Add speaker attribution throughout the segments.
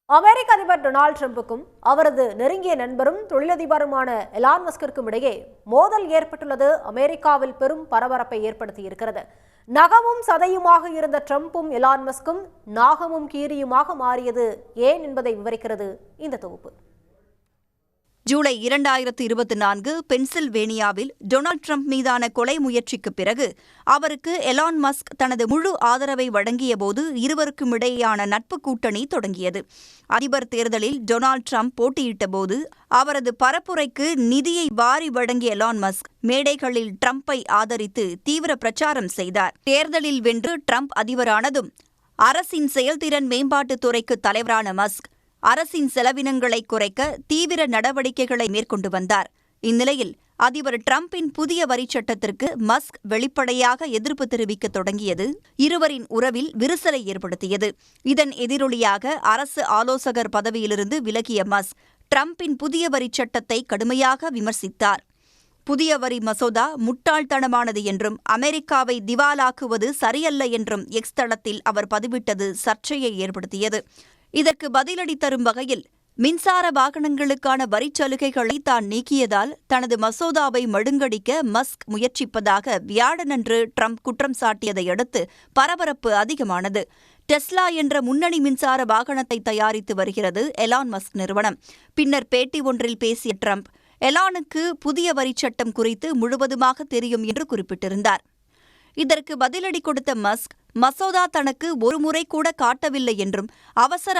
Speaker 1: அமெரிக்க அதிபர் டொனால்டு டிரம்புக்கும் அவரது நெருங்கிய நண்பரும் தொழிலதிபருமான எலான் மஸ்கிற்கும் இடையே மோதல் ஏற்பட்டுள்ளது அமெரிக்காவில் பெரும் பரபரப்பை ஏற்படுத்தியிருக்கிறது. நகமும் சதையுமாக இருந்த டிரம்பும் எலான் மஸ்கும் நாகமும் கீரியுமாக மாறியது ஏன் என்பதை விவரிக்கிறது இந்த தொகுப்பு.
Speaker 2: ஜூலை 2024 பென்சில்வேனியாவில் டொனால்டு டிரம்ப் மீதான கொலை முயற்சிக்கு பிறகு அவருக்கு எலான் மஸ்க் தனது முழு ஆதரவை வழங்கியபோது இருவருக்கும் இடையேயான நட்பு கூட்டணி தொடங்கியது. அதிபர் தேர்தலில் டொனால்டு டிரம்ப் போட்டியிட்டபோது அவரது பரப்புரைக்கு நிதியை வாரி வழங்கிய எலான் மஸ்க் மேடைகளில் டிரம்பை ஆதரித்து தீவிர பிரச்சாரம் செய்தார். தேர்தலில் வென்று டிரம்ப் அதிபரானதும் அரசின் செயல்திறன் மேம்பாட்டுத் துறைக்கு தலைவரான மஸ்க் அரசின் செலவினங்களை குறைக்க தீவிர நடவடிக்கைகளை மேற்கொண்டு வந்தார். இந்நிலையில் அதிபர் டிரம்பின் புதிய வரிச் சட்டத்திற்கு மஸ்க் வெளிப்படையாக எதிர்ப்பு தெரிவிக்க தொடங்கியது இருவரின் உறவில் விரிசலை ஏற்படுத்தியது. இதன் எதிரொலியாக அரசு ஆலோசகர் பதவியிலிருந்து விலகிய மஸ்க் டிரம்பின் புதிய வரிச் சட்டத்தை கடுமையாக விமர்சித்தார். புதிய வரி மசோதா முட்டாள்தனமானது என்றும் அமெரிக்காவை திவாலாக்குவது சரியல்ல என்றும் எக்ஸ் தளத்தில் அவர் பதிவிட்டது சர்ச்சையை ஏற்படுத்தியது. இதற்கு பதிலடி தரும் வகையில் மின்சார வாகனங்களுக்கான வரிச் சலுகைகளை தான் நீக்கியதால் தனது மசோதாவை மழுங்கடிக்க மஸ்க் முயற்சிப்பதாக வியாழனன்று டிரம்ப் குற்றம் சாட்டியதை அடுத்து பரபரப்பு அதிகமானது. டெஸ்லா என்ற முன்னணி மின்சார வாகனத்தை தயாரித்து வருகிறது எலான் மஸ்க் நிறுவனம். பின்னர் பேட்டி ஒன்றில் பேசிய டிரம்ப் எலானுக்கு புதிய வரிச் சட்டம் குறித்து முழுவதுமாக தெரியும் என்று குறிப்பிட்டிருந்தார். இதற்கு பதிலடி கொடுத்த மஸ்க் மசோதா தனக்கு ஒருமுறை கூட காட்டவில்லை என்றும்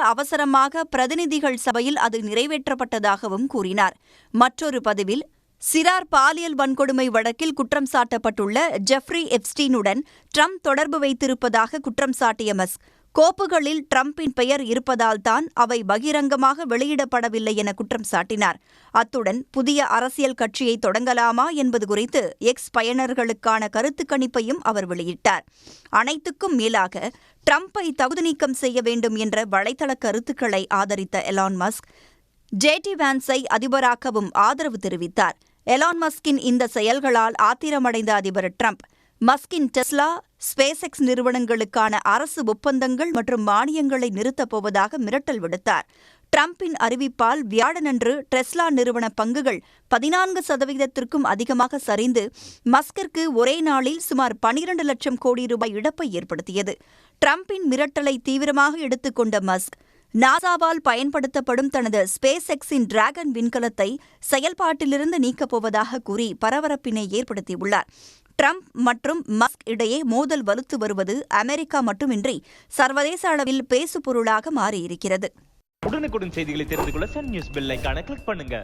Speaker 2: அவசரமாக பிரதிநிதிகள் சபையில் அது நிறைவேற்றப்பட்டதாகவும் கூறினார். மற்றொரு பதிவில் சிறார் பாலியல் வன்கொடுமை வழக்கில் குற்றம் சாட்டப்பட்டுள்ள ஜெஃப்ரி எப்ஸ்டீனுடன் டிரம்ப் தொடர்பு வைத்திருப்பதாக குற்றம் சாட்டிய மஸ்க் கோப்புகளில் டிரம்பின் பெயர் இருப்பதால் தான் அவை பகிரங்கமாக வெளியிடப்படவில்லை என குற்றம் சாட்டினார். அத்துடன் புதிய அரசியல் கட்சியை தொடங்கலாமா என்பது குறித்து எக்ஸ் பயனர்களுக்கான கருத்து கணிப்பையும் அவர் வெளியிட்டார். அனைத்துக்கும் மேலாக டிரம்பை தகுதி நீக்கம் செய்ய வேண்டும் என்ற வலைதள கருத்துக்களை ஆதரித்த எலான் மஸ்க் ஜேடி வான்ஸை அதிபராக்கவும் ஆதரவு தெரிவித்தார். எலான் மஸ்கின் இந்த செயல்களால் ஆத்திரமடைந்த அதிபர் டிரம்ப் மஸ்கின் டெஸ்லா, ஸ்பேஸ் எக்ஸ் நிறுவனங்களுக்கான அரசு ஒப்பந்தங்கள் மற்றும் மானியங்களை நிறுத்தப் போவதாக மிரட்டல் விடுத்தார். டிரம்பின் அறிவிப்பால் வியாழனன்று டெஸ்லா நிறுவன பங்குகள் 14% அதிகமாக சரிந்து மஸ்கிற்கு ஒரே நாளில் சுமார் 12 லட்சம் கோடி ரூபாய் இழப்பை ஏற்படுத்தியது. டிரம்பின் மிரட்டலை தீவிரமாக எடுத்துக்கொண்ட மஸ்க் நாசாவால் பயன்படுத்தப்படும் தனது ஸ்பேஸ் எக்ஸின் டிராகன் விண்கலத்தை செயல்பாட்டிலிருந்து நீக்கப் போவதாக கூறி பரபரப்பினை ஏற்படுத்தியுள்ளார். டிரம்ப் மற்றும் மஸ்க் இடையே மோதல் வலுத்து வருவது அமெரிக்கா மட்டுமின்றி சர்வதேச அளவில் பேசுபொருளாக மாறியிருக்கிறது.
Speaker 3: உடனுக்குடன் செய்திகளை தெரிந்து கொள்ள சன் நியூஸ் பெல் ஐகானை கிளிக் பண்ணுங்க.